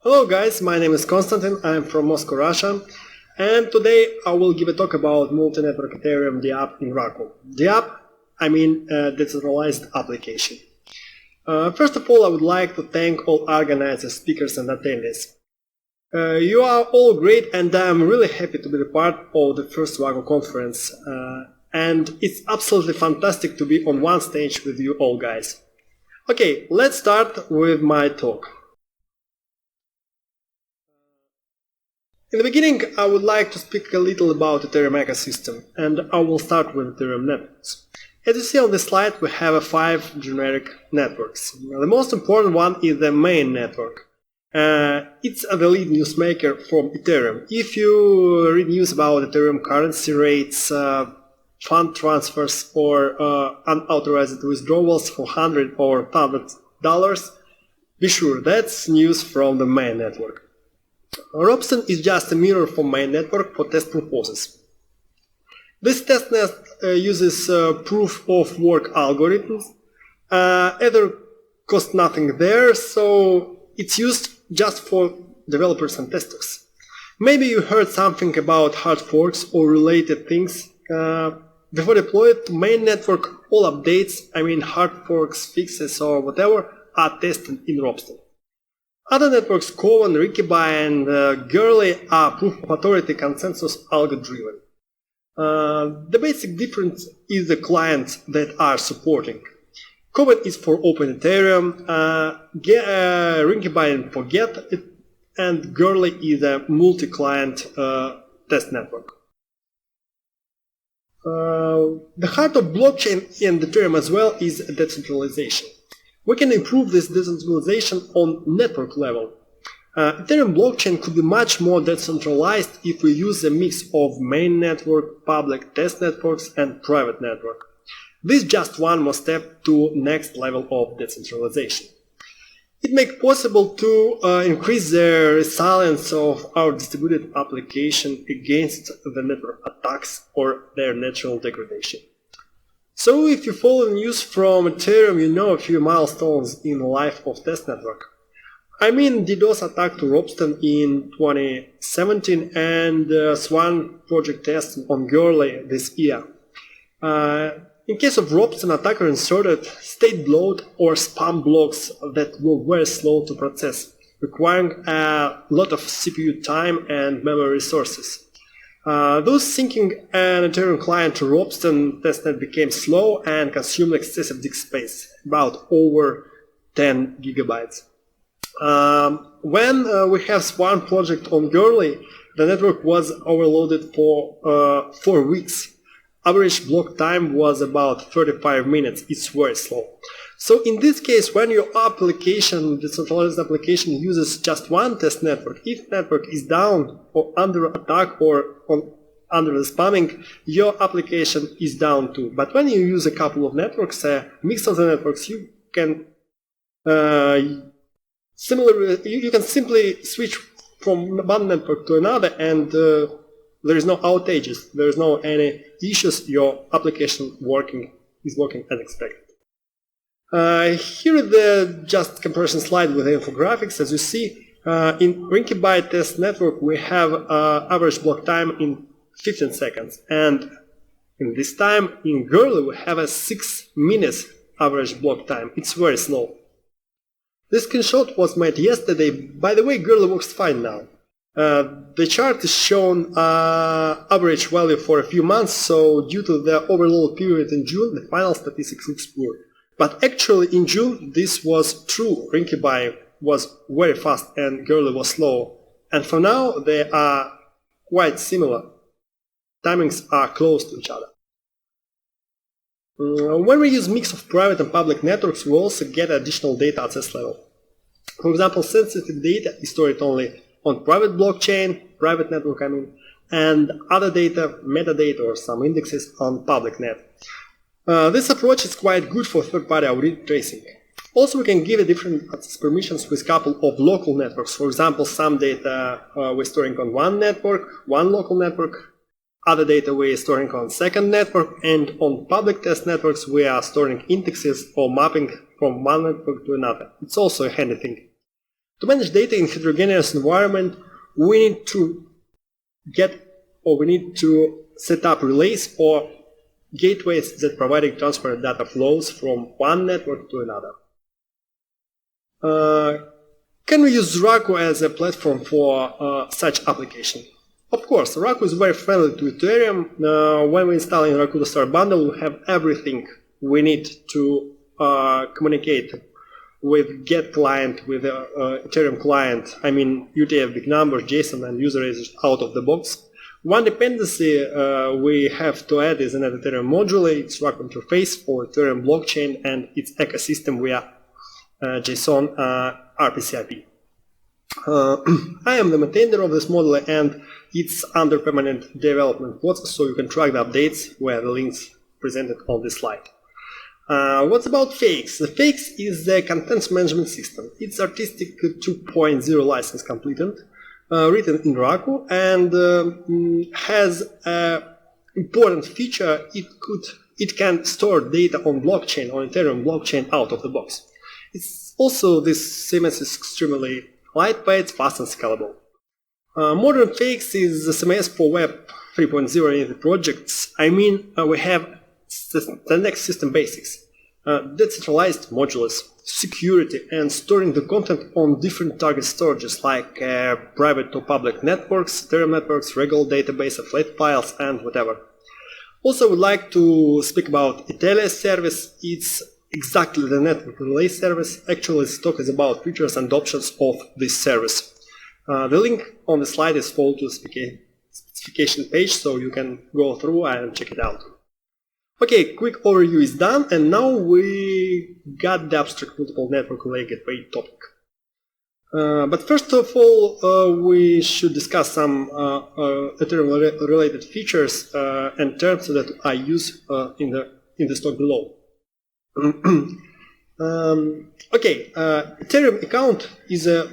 Hello guys, my name is Konstantin, I am from Moscow, Russia, and today I will give a talk about multi-network Ethereum dApp in Raku. dApp, I mean decentralized application. First of all, I would like to thank all organizers, speakers and attendees. You are all great and I am really happy to be a part of the first Raku conference, and it's absolutely fantastic to be on one stage with you all guys. Okay, let's start with my talk. In the beginning, I would like to speak a little about Ethereum ecosystem, and I will start with Ethereum Networks. As you see on this slide, we have 5 generic networks. The most important one is the main network. It's the lead newsmaker from Ethereum. If you read news about Ethereum currency rates, fund transfers, or unauthorized withdrawals for $100 or $1,000, be sure that's news from the main network. Ropsten is just a mirror for main network for test purposes. This testnet uses proof of work algorithms. Ether costs nothing there, so it's used just for developers and testers. Maybe you heard something about hard forks or related things. Before deployed to main network, all updates, hard forks, fixes or whatever, are tested in Ropsten. Other networks, Cohen, Rikibai and Gurley, are proof of authority consensus algo driven. The basic difference is the clients that are supporting. Cohen is for Open Ethereum, Rikibai for Get, and Gurley is a multi-client test network. The heart of blockchain and Ethereum as well is decentralization. We can improve this decentralization on network level. Ethereum blockchain could be much more decentralized if we use a mix of main network, public test networks and private network. This is just one more step to next level of decentralization. It makes possible to increase the resilience of our distributed application against the network attacks or their natural degradation. So if you follow news from Ethereum, you know a few milestones in the life of test network. DDoS attack to Ropsten in 2017 and Swan project test on Gurley this year. In case of Ropsten, attacker inserted state bloat or spam blocks that were very slow to process, requiring a lot of CPU time and memory resources. Thus, syncing an Ethereum client to Ropsten testnet became slow and consumed excessive disk space, about over 10 gigabytes. When we have Swan project on Gurley, the network was overloaded for 4 weeks. Average block time was about 35 minutes. It's very slow. So in this case, when your application, decentralized application, uses just one test network, if network is down or under attack or under the spamming, your application is down too. But when you use a couple of networks, a mix of the networks, you can you can simply switch from one network to another, and there is no outages, there is no any issues. Your application is working as expected. Here is the just comparison slide with the infographics. As you see, in Rikibai test network we have average block time in 15 seconds, and in this time in Gurley we have a 6 minutes average block time. It's very slow. This screenshot was made yesterday. By the way, Gurley works fine now. The chart is shown average value for a few months, so due to the overload period in June, the final statistics looks poor. But actually in June this was true. Rikibai was very fast and Gurley was slow. And for now they are quite similar. Timings are close to each other. When we use mix of private and public networks, we also get additional data access level. For example, sensitive data is stored only on private blockchain, private network and other data, metadata or some indexes on public net. This approach is quite good for third-party audit tracing. Also, we can give different access permissions with a couple of local networks. For example, some data we're storing on one network, one local network. Other data we are storing on second network, and on public test networks we are storing indexes or mapping from one network to another. It's also a handy thing. To manage data in heterogeneous environment, we need to set up relays or gateways that provide transparent data flows from one network to another. Can we use Raku as a platform for such application? Of course, Raku is very friendly to Ethereum. When we're installing Raku to Start bundle, we have everything we need to communicate with GET client, with Ethereum client, I mean UTF big numbers, JSON, and user agents out of the box. One dependency we have to add is an Ethereum module. It's Raku interface for Ethereum blockchain and its ecosystem via JSON RPC-IP. I am the maintainer of this module and it's under permanent development process, so you can track the updates via the links presented on this slide. What's about Pheix? The Pheix is the content management system. It's artistic 2.0 license completed, written in Raku, and has an important feature. It can store data on blockchain, on Ethereum blockchain out of the box. It's also, this CMS is extremely lightweight, fast and scalable. Modern Pheix is the CMS for Web 3.0 in the projects. I mean, we have the next system basics, decentralized modules, security, and storing the content on different target storages like private to public networks, Ethereum networks, regular database, affiliate files, and whatever. Also, I would like to speak about Ethereum service. It's exactly the network relay service. Actually, this talk is about features and options of this service. The link on the slide is followed to the specification page, so you can go through and check it out. Okay, quick overview is done, and now we got the abstract multiple network relay gateway topic. But first of all, we should discuss some Ethereum-related features and terms that I use in the talk below. Okay, Ethereum account is a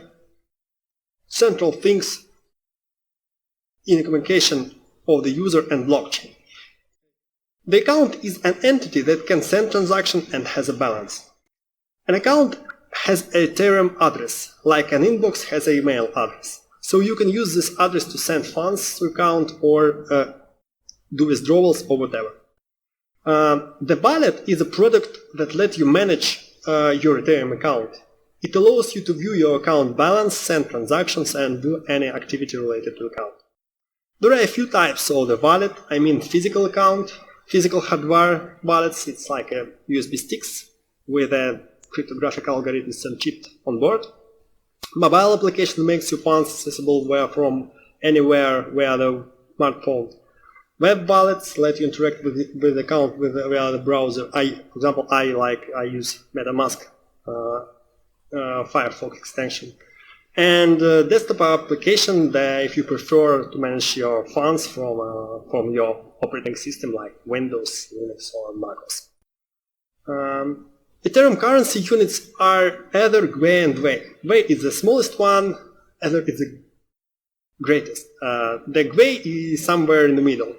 central things in the communication of the user and blockchain. The account is an entity that can send transactions and has a balance. An account has an Ethereum address, like an inbox has an email address. So you can use this address to send funds to account or do withdrawals or whatever. The wallet is a product that lets you manage your Ethereum account. It allows you to view your account balance, send transactions, and do any activity related to account. There are a few types of the wallet. I mean physical account, physical hardware wallets. It's like a USB sticks with a cryptographic algorithm and chip on board. Mobile application makes your funds accessible from anywhere via the smartphone. Web wallets let you interact with the account via the browser. For example, I use MetaMask Firefox extension. And desktop application, if you prefer to manage your funds from your operating system like Windows, Linux, or MacOS. Ethereum currency units are Ether, Gwei, and Gwei. Gwei is the smallest one, Ether is the greatest. The Gwei is somewhere in the middle.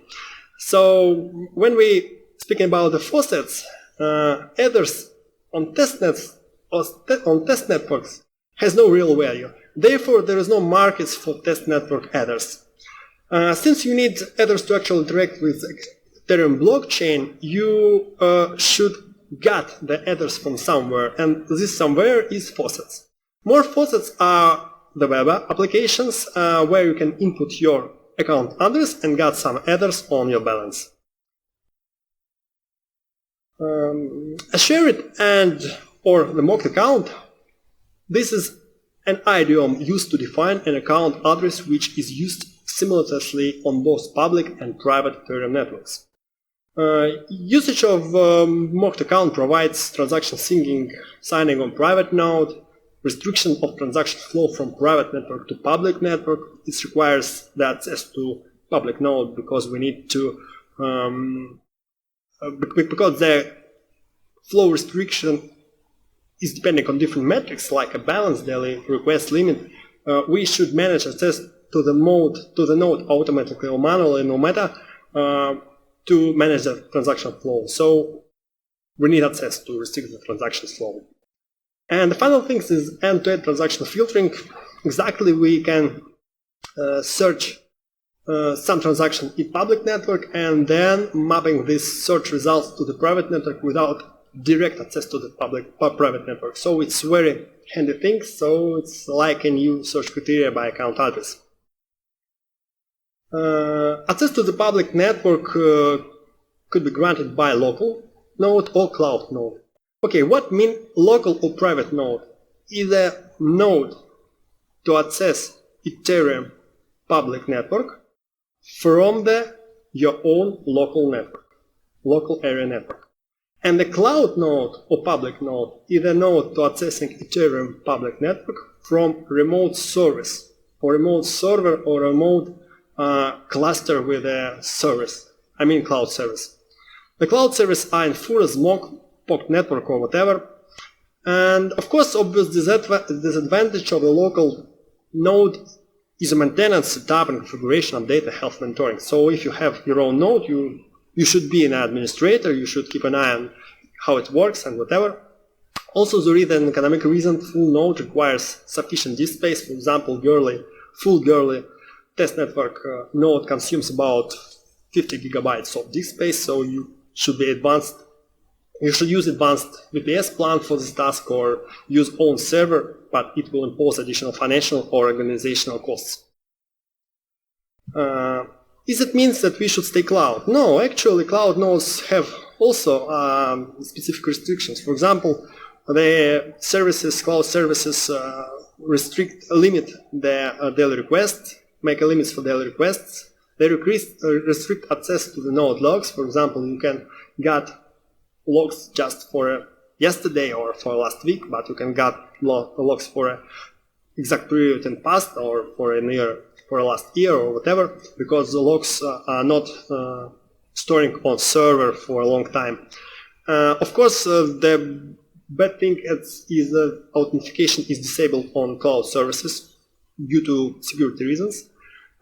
So when we speaking about the faucets, Ethers on testnets on test networks has no real value. Therefore, there is no markets for test network Ethers. Since you need Ethers to actually interact with Ethereum blockchain, you should get the Ethers from somewhere, and this somewhere is faucets. More faucets are the web applications where you can input your account address and get some Ethers on your balance. A shared or the mocked account, this is an idiom used to define an account address which is used simultaneously on both public and private Ethereum networks. Usage of mocked account provides transaction signing on private node, restriction of transaction flow from private network to public network. This requires the access to public node because we need to because the flow restriction is depending on different metrics like a balance, daily request limit. We should manage access to the node automatically or manually, no matter to manage the transaction flow. So we need access to restrict the transaction flow. And the final thing is end-to-end transaction filtering. Exactly, we can search some transaction in public network and then mapping these search results to the private network without direct access to the private network. So it's very handy thing. So it's like a new search criteria by account address. Access to the public network could be granted by local node or cloud node. Okay, what mean local or private node? Is a node to access Ethereum public network from your own local network, local area network. And the cloud node or public node is a node to accessing Ethereum public network from remote service or remote server or remote cluster with a service. I mean cloud service. The cloud service are in full smoke, POC network or whatever. And of course, obvious disadvantage of the local node is a maintenance, setup, and configuration of data health monitoring. So if you have your own node, you should be an administrator, you should keep an eye on how it works and whatever. Also, there is an economic reason. Full node requires sufficient disk space. For example, full girly test network node consumes about 50 gigabytes of disk space, so you should use advanced VPS plan for this task or use own server, but it will impose additional financial or organizational costs. Is it means that we should stay cloud? No, actually cloud nodes have also specific restrictions. For example, the cloud services limit their daily requests, make limits for daily requests. They restrict access to the node logs. For example, you can get logs just for yesterday or for last week, but you can get logs for an exact period in past or for a year, for last year or whatever, because the logs are not storing on server for a long time. Of course, the bad thing is that authentication is disabled on cloud services due to security reasons.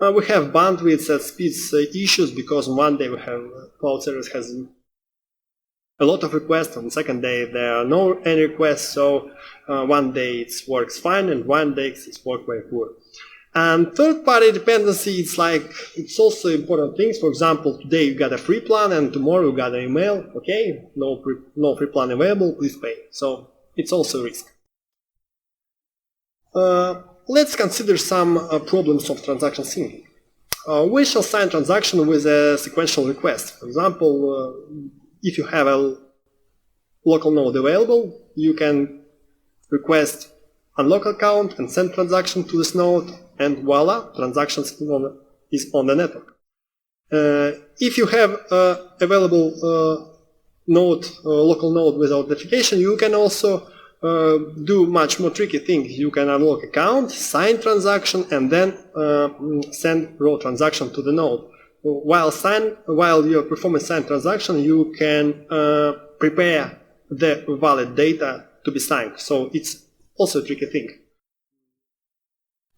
We have bandwidth and speeds issues because one day we have cloud service has a lot of requests, on the second day there are no any requests, so one day it works fine and one day it works very poor. And third-party dependency, it's also important things. For example, today you got a free plan and tomorrow you got an email, okay, no free plan available, please pay. So it's also a risk. Let's consider some problems of transaction syncing. We shall sign transaction with a sequential request. For example, if you have a local node available, you can request unlock account and send transaction to this node, and voila, transaction is on the network. If you have available local node without authentication, you can also do much more tricky things. You can unlock account, sign transaction, and then send raw transaction to the node. While you're performing signed transaction, you can prepare the valid data to be signed. So it's also a tricky thing.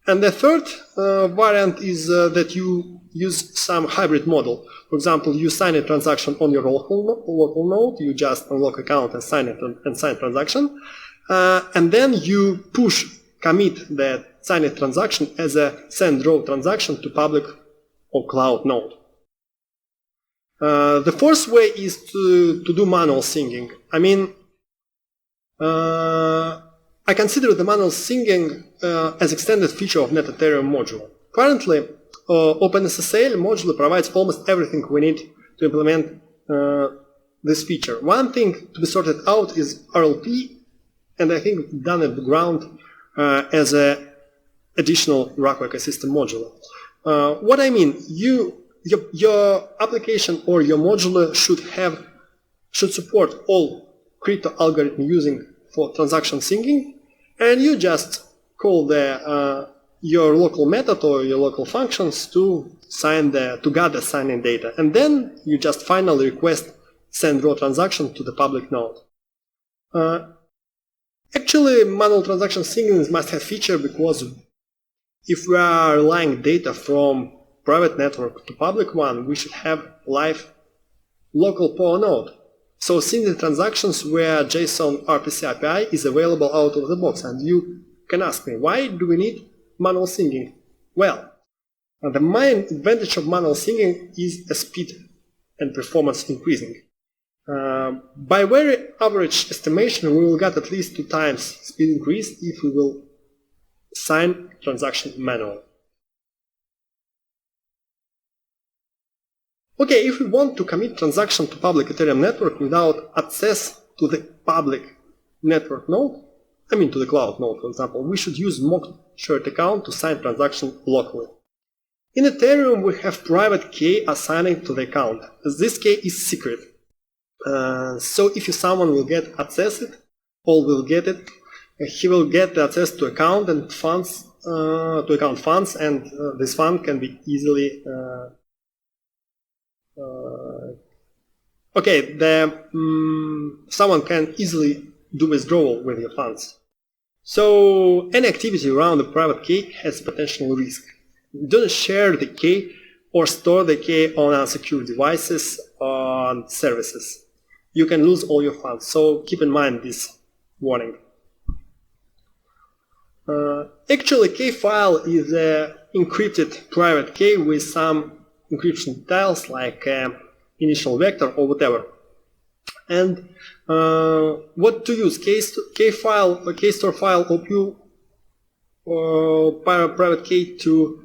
And the third variant is that you use some hybrid model. For example, you sign a transaction on your local node, you just unlock account and sign it and sign transaction, and then you commit the signed transaction as a send raw transaction to public or cloud node. The fourth way is to do manual syncing. I mean, I consider the manual syncing as extended feature of Net Ethereum module. Currently, OpenSSL module provides almost everything we need to implement this feature. One thing to be sorted out is RLP, and I think it's done at the ground as an additional Raku ecosystem module. What I mean, your application or your module should support all crypto algorithm using for transaction syncing, and you just call your local method or your local functions to gather signing data, and then you just finally request send raw transaction to the public node. Actually, manual transaction syncing must have feature because if we are relying data from private network to public one, we should have live local power node. So single transactions where JSON RPC API is available out of the box. And you can ask me, why do we need manual syncing? Well, the main advantage of manual syncing is the speed and performance increasing. By very average estimation, we will get at least 2 times speed increase if we will sign transaction manually. Okay, if we want to commit transaction to public Ethereum network without access to the public network node, I mean to the cloud node, for example, we should use mock shared account to sign transaction locally. In Ethereum, we have private key assigning to the account. This key is secret. So if someone will get access it, all will get it, he will get access to account and funds, and this fund can be easily someone can easily do withdrawal with your funds. So any activity around the private key has potential risk. Don't share the key or store the key on unsecured devices or services. You can lose all your funds, so keep in mind this warning. Actually, key file is an encrypted private key with some encryption details like initial vector or whatever. And what to use? Key file, key store file, OP private key to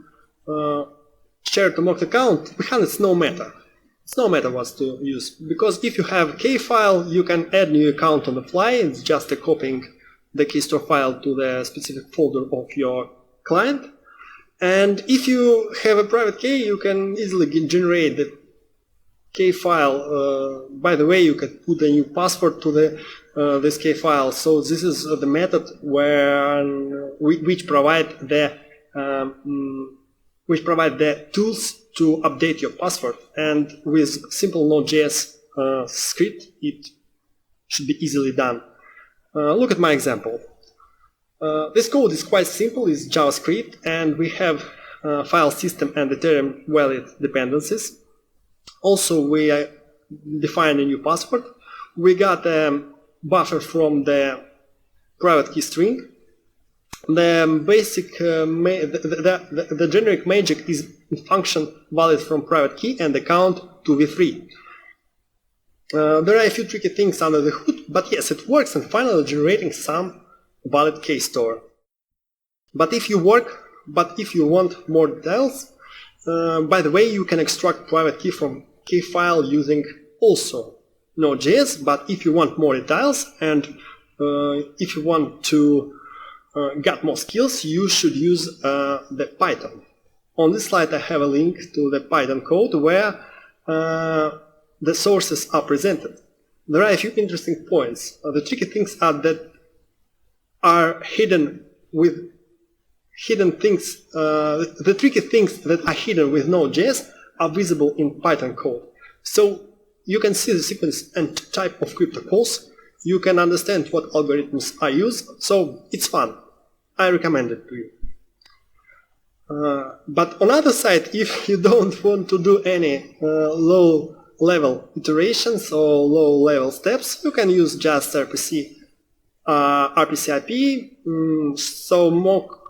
share to mocked account. Behind it's no matter. It's no matter what to use, because if you have key file, you can add new account on the fly. It's just copying the key store file to the specific folder of your client. And if you have a private key, you can easily generate the key file. By the way, you can put a new password to this key file. So this is the method which provide the tools to update your password. And with simple Node.js script, it should be easily done. Look at my example. This code is quite simple. It's JavaScript, and we have file system and Ethereum wallet dependencies. Also, we define a new password. We got a buffer from the private key string. The basic, the generic magic is function valid from private key and account to v3. There are a few tricky things under the hood, but yes, it works, and finally generating some valid key store. But if you want more details, by the way, you can extract private key from key file using also Node.js. But if you want more details and if you want to get more skills, you should use the Python. On this slide, I have a link to the Python code where the sources are presented. There are a few interesting points. The tricky things are hidden with hidden things. The tricky things that are hidden with Node.js are visible in Python code. So you can see the sequence and type of crypto calls. You can understand what algorithms are used. So it's fun. I recommend it to you. But on the other side, if you don't want to do any low-level iterations or low-level steps, you can use just RPC IP. So mock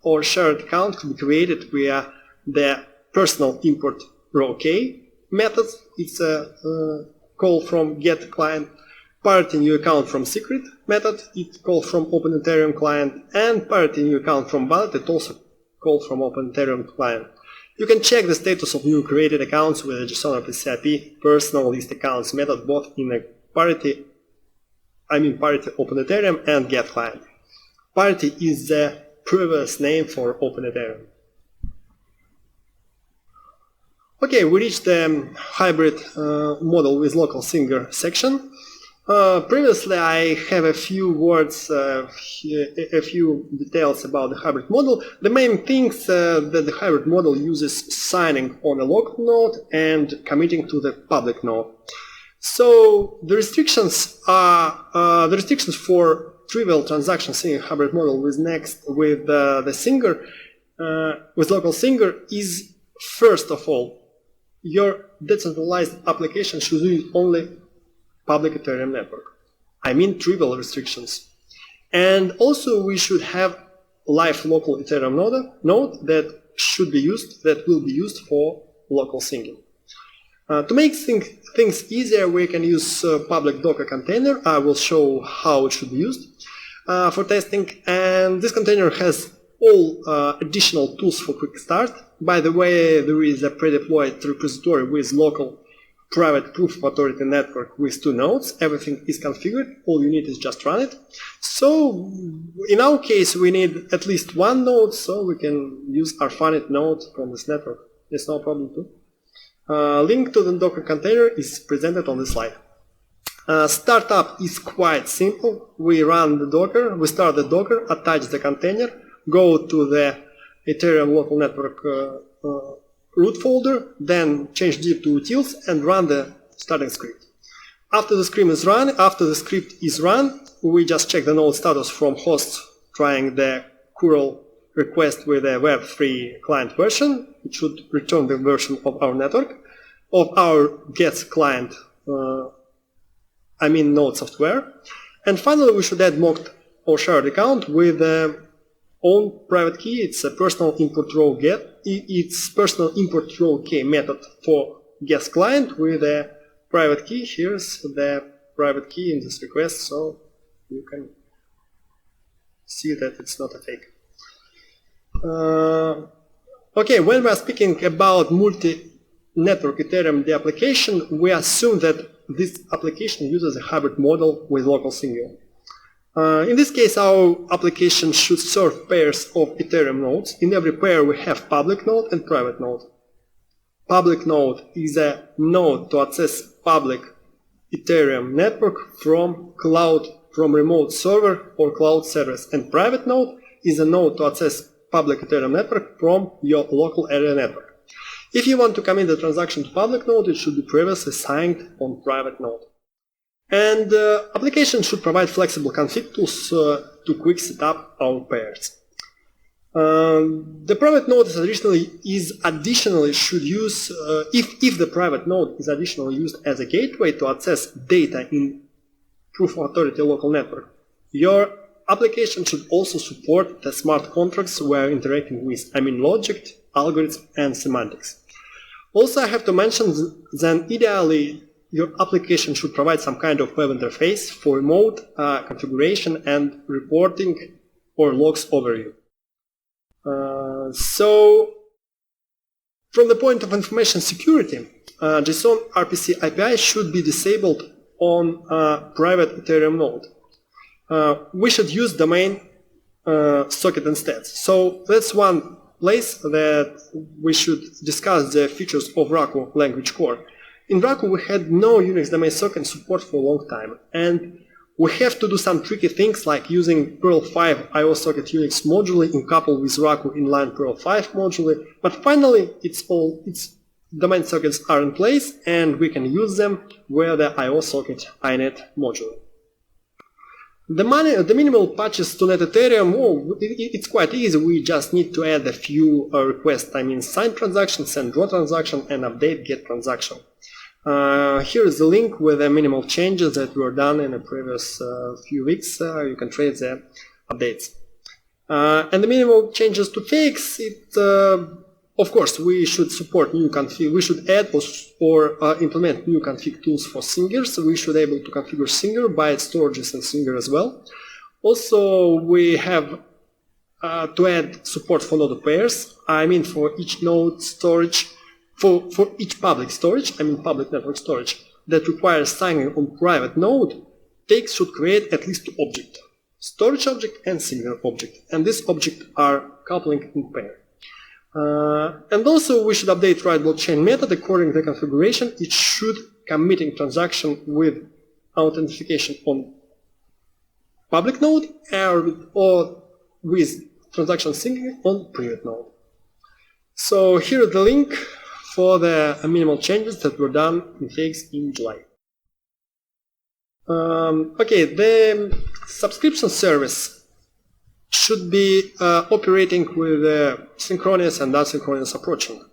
or shared account can be created via the personal import row key method. It's a call from get client. Parity new account from secret method, it calls from Open Ethereum client, and parity new account from wallet, it also calls from Open Ethereum client. You can check the status of new created accounts with the JSON RPC IP personal list accounts method both in a parity Open Ethereum and get client. Parity is the previous name for Open Ethereum. Okay, we reached the hybrid model with local singer section. Previously, I have a few words, a few details about the hybrid model. The main things that the hybrid model uses signing on a local node and committing to the public node. So the restrictions for trivial transactions in a hybrid model with the singer, with local singer is, first of all, your decentralized application should use only public Ethereum network. I mean trivial restrictions. And also we should have live local Ethereum node that will be used for local singing. To make things easier, we can use public Docker container. I will show how it should be used for testing. And this container has all additional tools for quick start. By the way, there is a pre-deployed repository with local private proof of authority network with 2 nodes. Everything is configured. All you need is just run it. So in our case, we need at least 1 node, so we can use our finite node from this network. There's no problem too. Link to the Docker container is presented on this slide. Startup is quite simple. We run the Docker, we start the Docker, attach the container, go to the Ethereum local network root folder, then change div to utils and run the starting script. After the script is run, we just check the node status from host trying the curl request with a Web3 client version. It should return the version of our network, of our get client, node software. And finally, we should add mocked or shared account with own private key. It's a personal import row get. It's personal import row key method for guest client with a private key. Here's the private key in this request, so you can see that it's not a fake. Okay, when we are speaking about multi-network Ethereum the application, we assume that this application uses a hybrid model with local singing. In this case, our application should serve pairs of Ethereum nodes. In every pair, we have public node and private node. Public node is a node to access public Ethereum network from remote server or cloud service, and private node is a node to access public Ethereum network from your local area network. If you want to commit the transaction to public node, it should be previously signed on private node. And application should provide flexible config tools to quick set up our pairs. The private node is additionally should use, if the private node is additionally used as a gateway to access data in proof of authority local network, your application should also support the smart contracts we are interacting with, logic, algorithms, and semantics. Also, I have to mention that ideally your application should provide some kind of web interface for remote configuration and reporting or logs overview. So, from the point of information security, JSON RPC API should be disabled on a private Ethereum node. We should use domain socket instead. So that's one place that we should discuss the features of Raku language core. In Raku, we had no Unix domain socket support for a long time, and we have to do some tricky things like using Perl 5 IO socket Unix module in couple with Raku inline Perl 5 module, but finally its domain sockets are in place and we can use them via the IO socket inet module. The minimal patches to net Ethereum, it's quite easy. We just need to add a few requests, sign transaction, send draw transaction, and update get transaction. Here is the link with the minimal changes that were done in the previous few weeks. You can trace the updates. And the minimal changes to fix, of course, we should support new config. We should add or implement new config tools for singers. We should be able to configure singer, byte storages, and singer as well. Also, we have to add support for node pairs. For each node storage. For each public storage, public network storage, that requires signing on private node, takes should create at least 2 objects, storage object and singer object, and these objects are coupling in pair. And also we should update write blockchain method according to the configuration. It should committing transaction with authentication on public node or with transaction syncing on private node. So here is the link for the minimal changes that were done in Pheix in July. Okay, the subscription service should be operating with synchronous and asynchronous approaching.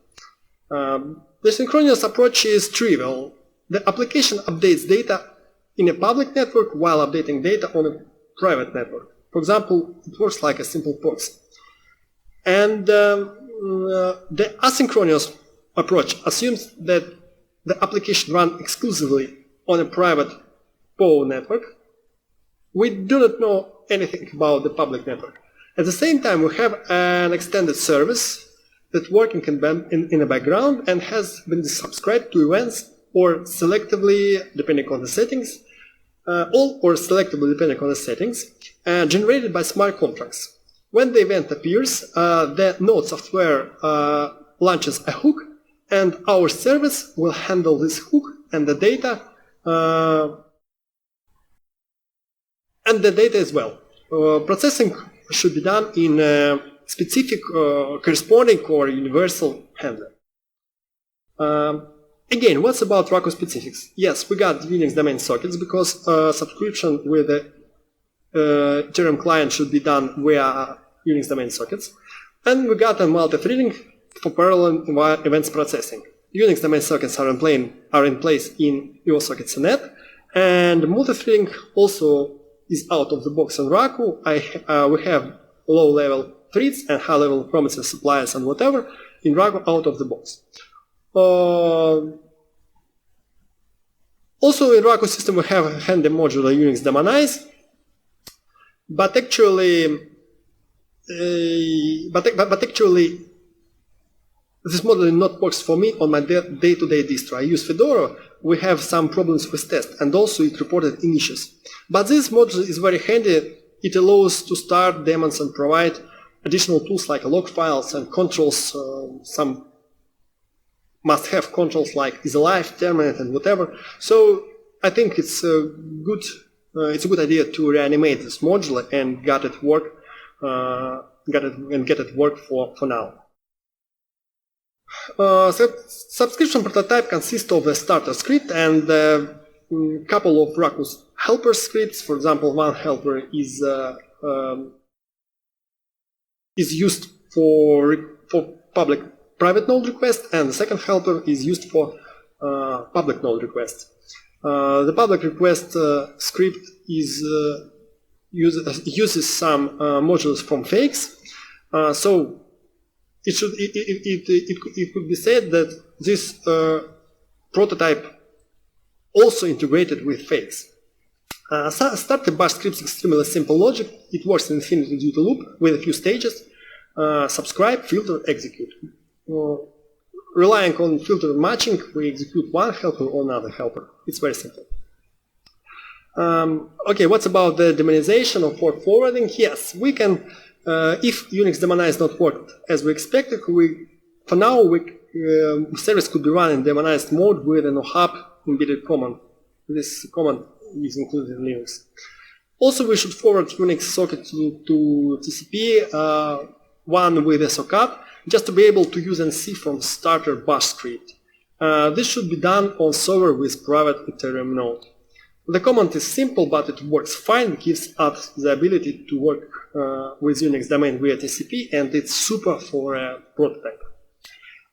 The synchronous approach is trivial. The application updates data in a public network while updating data on a private network. For example, it works like a simple proxy. And the asynchronous approach assumes that the application runs exclusively on a private POE network. We do not know anything about the public network. At the same time, we have an extended service that's working in the background and has been subscribed to events or selectively, depending on the settings, generated by smart contracts. When the event appears, the node software launches a hook, and our service will handle this hook and the data as well. Processing should be done in a specific corresponding or universal handler. Again, what's about Raku specifics? Yes, we got Unix domain sockets because subscription with the Ethereum client should be done via Unix domain sockets. And we got a multi-threading for parallel events processing. Unix domain sockets are in place in EOSockets.net, and multi-threading also is out of the box on Raku. We have low-level threads and high-level promises, suppliers, and whatever in Raku out of the box. Also in Raku system we have a handy modular Unix daemonize, but actually this model not works for me on my day-to-day distro. I use Fedora. We have some problems with test, and also it reported in issues. But this module is very handy. It allows to start daemons and provide additional tools like log files and controls, some must-have controls like isalive, terminate, and whatever. So I think it's a good idea to reanimate this module and get it work for now. Subscription prototype consists of a starter script and a couple of Raku's helper scripts. For example, one helper is used for private node request, and the second helper is used for public node request. The public request script uses some modules from Pheix, so it could be said that this prototype also integrated with Pheix. Start the bash script is extremely simple logic. It works in infinity duty loop with a few stages: subscribe, filter, execute. Relying on filter matching, we execute one helper or another helper. It's very simple. Okay, what's about the demonization of port forwarding? Yes, we can. If Unix demonize not worked as we expected, for now service could be run in demonized mode with an OHAP embedded command. This command is included in Linux. Also, we should forward Unix socket to TCP, one with a socket, just to be able to use and see from starter bash script. This should be done on server with private Ethereum node. The command is simple, but it works fine. It gives us the ability to work with Unix domain via TCP, and it's super for a prototype.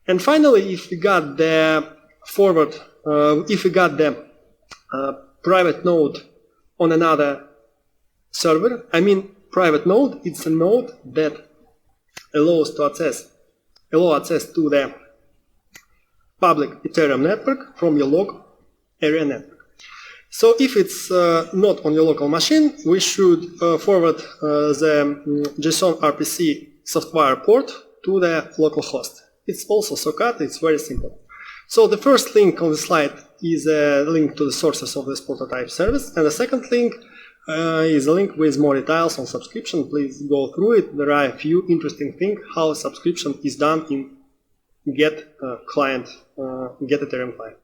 And finally, if we got the private node on another server, I mean private node, it's a node that allows access to the public Ethereum network from your local area network. So if it's not on your local machine, we should forward the JSON RPC software port to the local host. It's also socket, it's very simple. So the first link on the slide is a link to the sources of this prototype service, and the second link is a link with more details on subscription. Please go through it. There are a few interesting things how subscription is done in Get Ethereum client.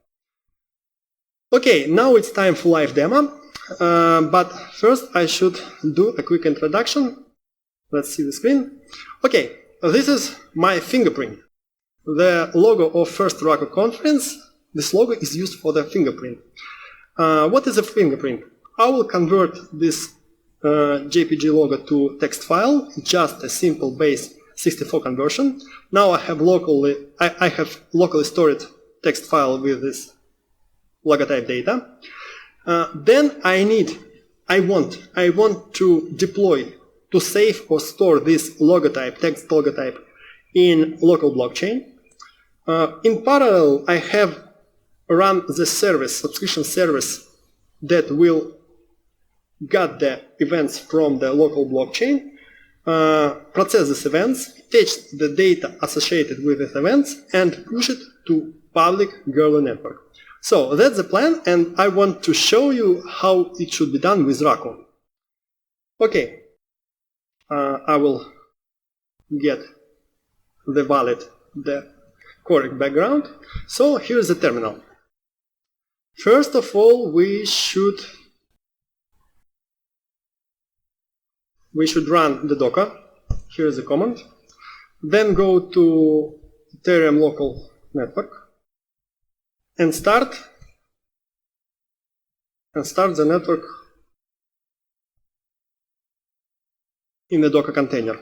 Okay, now it's time for live demo, but first I should do a quick introduction. Let's see the screen. Okay, this is my fingerprint. The logo of first Raku conference, this logo is used for the fingerprint. What is a fingerprint? I will convert this JPG logo to text file, just a simple base 64 conversion. Now I have locally stored text file with this logotype data. Then I want to deploy, to save or store this logotype, text logotype, in local blockchain. In parallel, I have run the service, subscription service, that will get the events from the local blockchain, process these events, fetch the data associated with these events, and push it to public Goerli network. So that's the plan, and I want to show you how it should be done with Raku. Okay, I will get the correct background. So here's the terminal. First of all, we should run the Docker. Here's the command. Then go to Ethereum local network and start the network in the Docker container.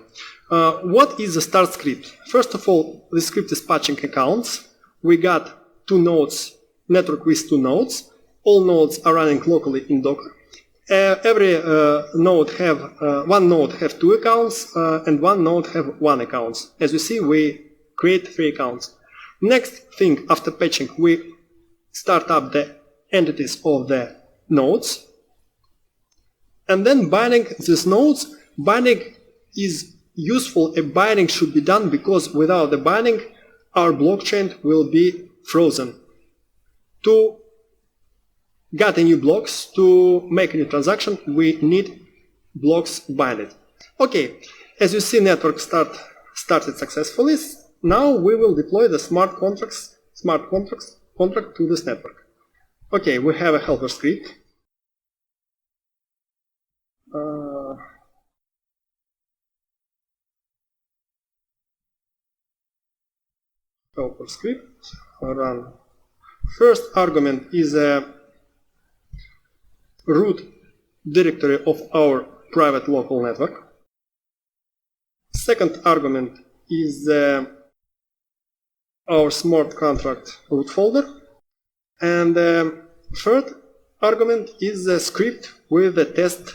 What is the start script? First of all, the script is patching accounts. We got 2 nodes, network with 2 nodes. All nodes are running locally in Docker. Every node one node have 2 accounts and one node have 1 account. As you see, we create 3 accounts. Next thing, after patching, we start up the entities of the nodes, and then binding these nodes. Binding is useful. A binding should be done because without the binding, our blockchain will be frozen. To get a new blocks, to make a new transaction, we need blocks binded. Okay, as you see, network started successfully. Now we will deploy the smart contract to this network. Okay, we have a helper script. Helper script run. First argument is a root directory of our private local network. Second argument is our smart contract root folder. And third argument is a script with the test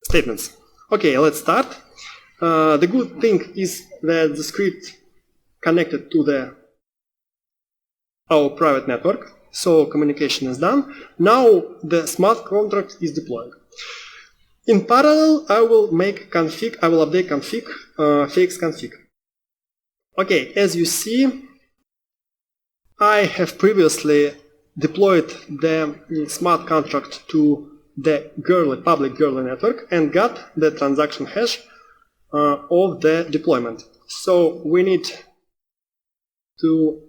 statements. Okay, let's start. The good thing is that the script connected to our private network. So communication is done. Now the smart contract is deployed. In parallel, I will update config, Pheix config. Okay, as you see, I have previously deployed the smart contract to the public Goerli network and got the transaction hash of the deployment. So we need to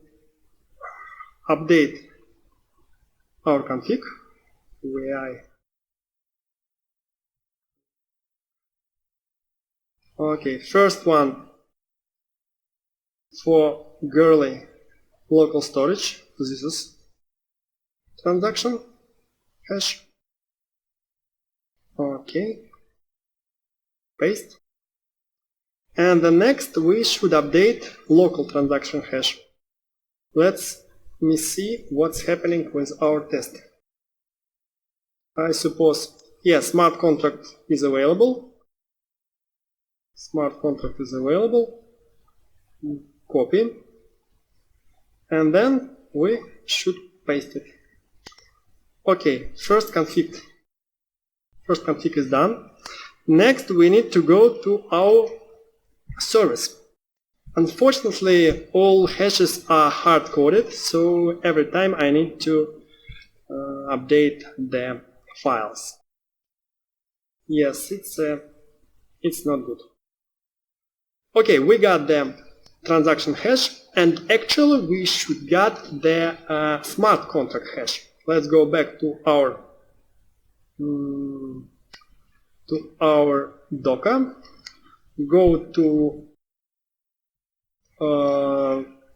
update our config. Okay, first one for Goerli local storage. This is transaction hash. Okay, paste. And the next we should update local transaction hash. Let me see what's happening with our test. I suppose, yes, smart contract is available. Smart contract is available. Copy. And then we should paste it. Okay, first config is done. Next we need to go to our service. Unfortunately, all hashes are hard-coded, so every time I need to update the files. Yes, it's not good. Okay, we got the transaction hash, and actually we should get the smart contract hash. Let's go back to our Docker. Go to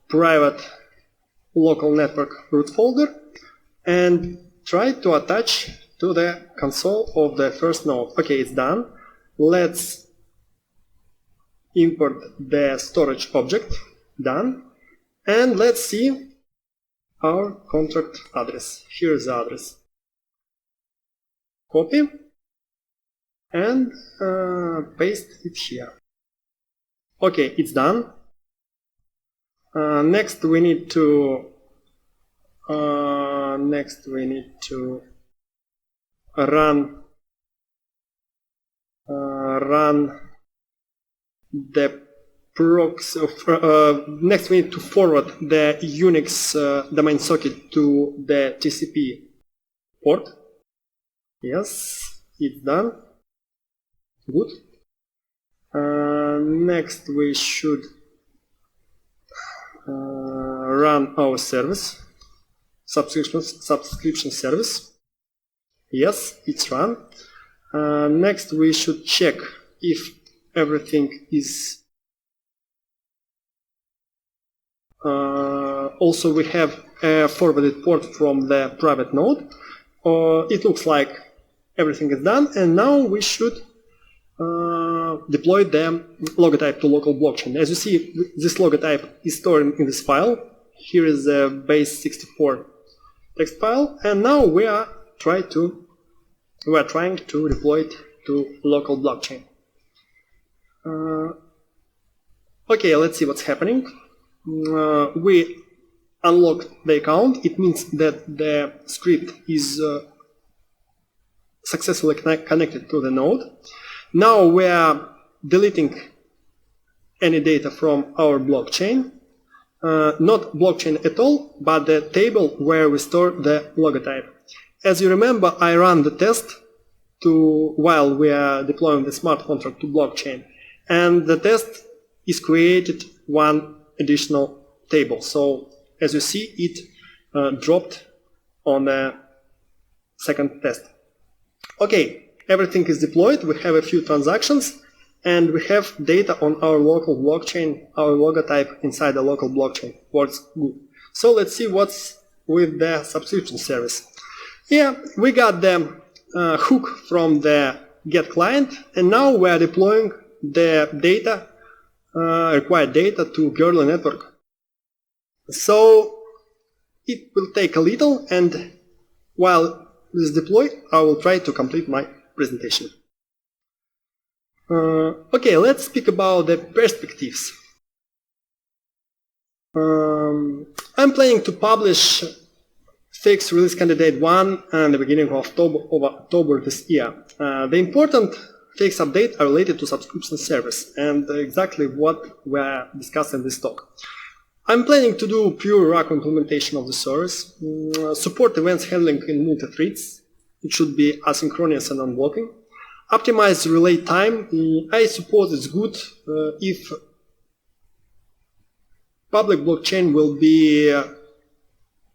private local network root folder and try to attach to the console of the first node. Okay, it's done. Let's import the storage object. Done. And let's see our contract address. Here is the address. Copy and paste it here. Okay, it's done. Next we need to run the proxy of, next we need to forward the Unix domain socket to the TCP port. Yes, it's done. Good. Next we should run our service, subscription service. Yes, it's run. Next we should check if everything is also we have a forwarded port from the private node. It looks like everything is done, and now we should deploy the logotype to local blockchain. As you see, this logotype is stored in this file. Here is the base64 text file, and now we are trying to deploy it to local blockchain. Okay, let's see what's happening. We unlock the account. It means that the script is successfully connected to the node. Now we are deleting any data from our blockchain. Not blockchain at all, but the table where we store the logotype. As you remember, I ran the test while we are deploying the smart contract to blockchain, and the test is created one additional table. So as you see, it dropped on the second test. Okay, everything is deployed. We have a few transactions, and we have data on our local blockchain, our logotype inside the local blockchain. Works good. So let's see what's with the subscription service. Yeah, we got the hook from the GET client, and now we are deploying the data, required data to Ethereum network. So it will take a little, and while this is deployed, I will try to complete my presentation. Okay, let's speak about the perspectives. I'm planning to publish Pheix release candidate 1 at the beginning of October this year. The important Pheix updates are related to subscription service and exactly what we are discussing in this talk. I'm planning to do pure Raku implementation of the service, support events handling in multi-threads. It should be asynchronous and unblocking. Optimize relay time. I suppose it's good if public blockchain will be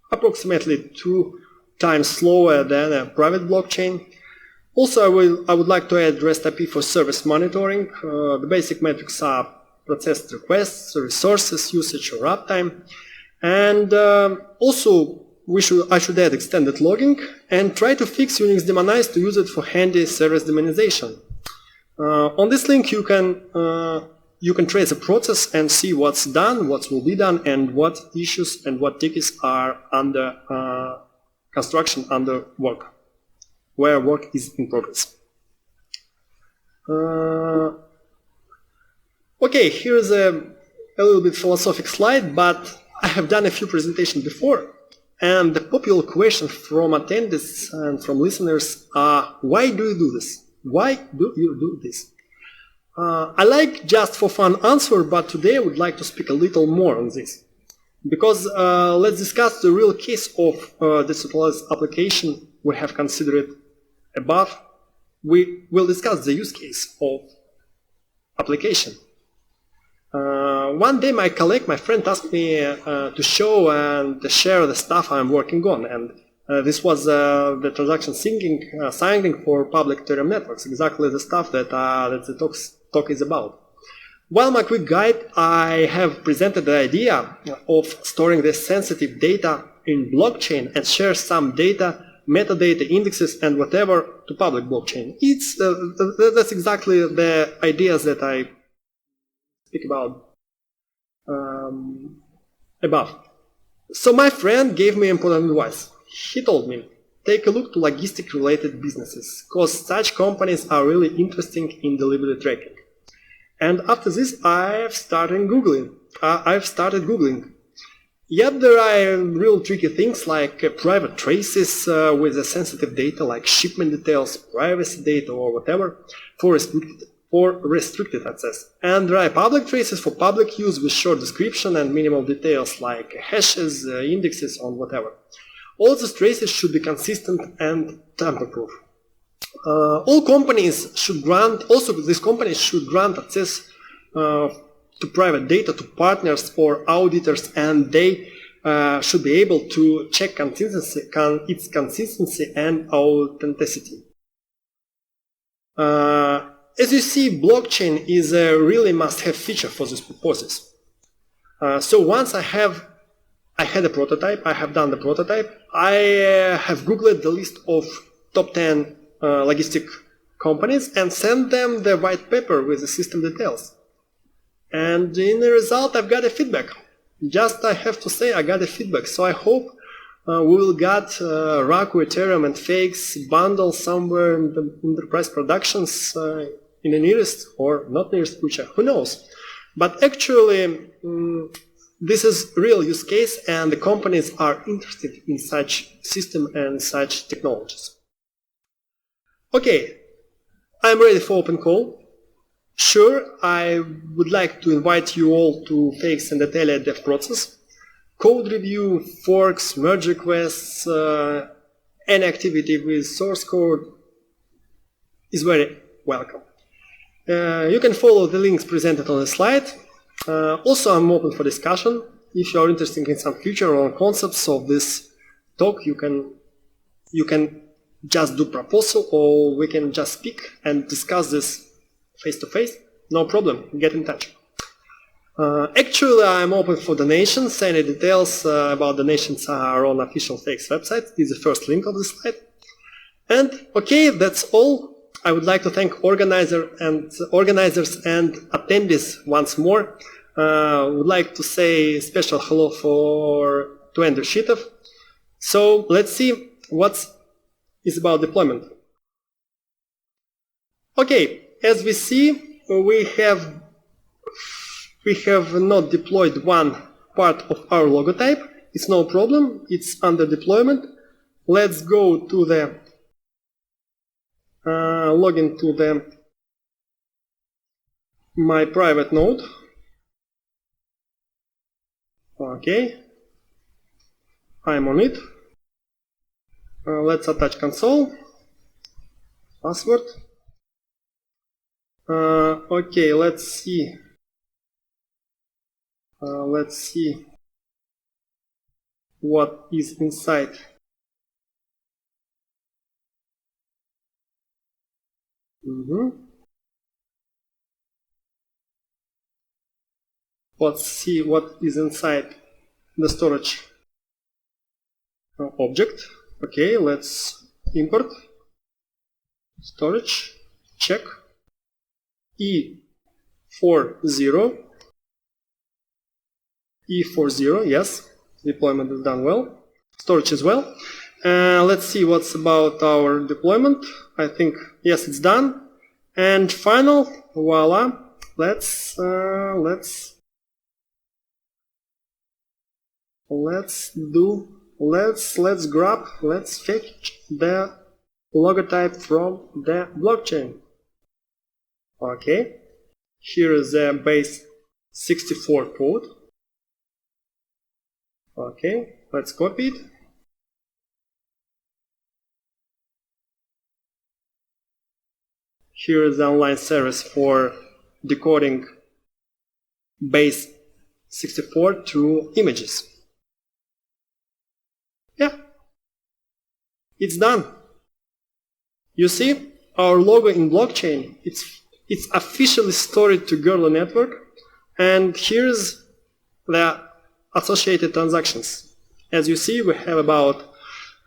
approximately 2 times slower than a private blockchain. Also, I would like to add REST API for service monitoring. The basic metrics are processed requests, resources, usage, or uptime. And also, I should add extended logging and try to fix Unix daemonize to use it for handy service daemonization. On this link, you can trace the process and see what's done, what will be done, and what issues and what tickets are under construction, under work, where work is in progress. Okay, here's a little bit philosophic slide, but I have done a few presentations before, and the popular question from attendees and from listeners are, why do you do this? Why do you do this? I like just for fun answer, but today I would like to speak a little more on this. Because let's discuss the real case of decentralized application we have considered above. We will discuss the use case of application. One day my colleague, my friend, asked me to show and to share the stuff I'm working on, and this was the transaction signing for public Ethereum networks, exactly the stuff that the talk is about. While my quick guide, I have presented the idea of storing this sensitive data in blockchain and share some data, metadata, indexes, and whatever to public blockchain. That's exactly the ideas that I speak about above. So my friend gave me important advice. He told me, take a look to logistic related businesses, because such companies are really interesting in delivery tracking. And after this I've started Googling. Yet there are real tricky things like private traces with sensitive data like shipment details, privacy data or whatever for restricted access. And there are public traces for public use with short description and minimal details like hashes, indexes or whatever. All these traces should be consistent and tamper-proof. These companies should grant access to private data to partners or auditors, and they should be able to check its consistency and authenticity. As you see, blockchain is a really must-have feature for this purposes. So once I had a prototype, I have done the prototype, I have Googled the list of top 10 logistic companies and sent them the white paper with the system details. And in the result, I've got a feedback. Just I have to say I got a feedback. So I hope we will get Raku, Ethereum and Pheix bundle somewhere in the enterprise productions in the nearest or not nearest future. Who knows? But actually, this is real use case and the companies are interested in such system and such technologies. Okay, I'm ready for open call. Sure, I would like to invite you all to Pheix and Ethereum dev process. Code review, forks, merge requests, any activity with source code is very welcome. You can follow the links presented on the slide. Also, I'm open for discussion. If you are interested in some future or concepts of this talk, you can just do proposal, or we can just speak and discuss this face to face. No problem, get in touch. Actually, I'm open for donations. Any details about donations are on official Pheix website. This is the first link of the slide. And okay, that's all. I would like to thank organizers and attendees once more. Would like to say special hello to Andrew Shitov. So let's see what is about deployment. Okay, as we see, we have not deployed one part of our logotype. It's no problem. It's under deployment. Let's go to the login to my private node. Okay, I'm on it. Let's attach console, password. Okay, let's see. What is inside. Let's see what is inside the storage object. Okay, let's import storage, check E40, yes, deployment is done well, storage as well. Let's see what's about our deployment. I think, yes, it's done. And final, voila, let's fetch the logotype from the blockchain. Okay, here is the base 64 code. Okay, let's copy it. Here is the online service for decoding base 64 to images. Yeah, it's done. You see, our logo in blockchain, it's officially stored to Gerlo network, and here's the associated transactions. As you see, we have about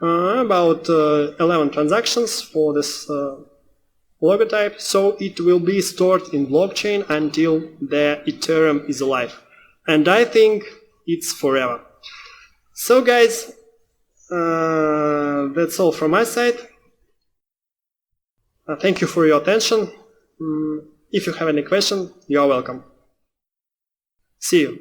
11 transactions for this logotype, so it will be stored in blockchain until the Ethereum is alive. And I think it's forever. So guys, that's all from my side. Thank you for your attention. If you have any question, you are welcome. See you.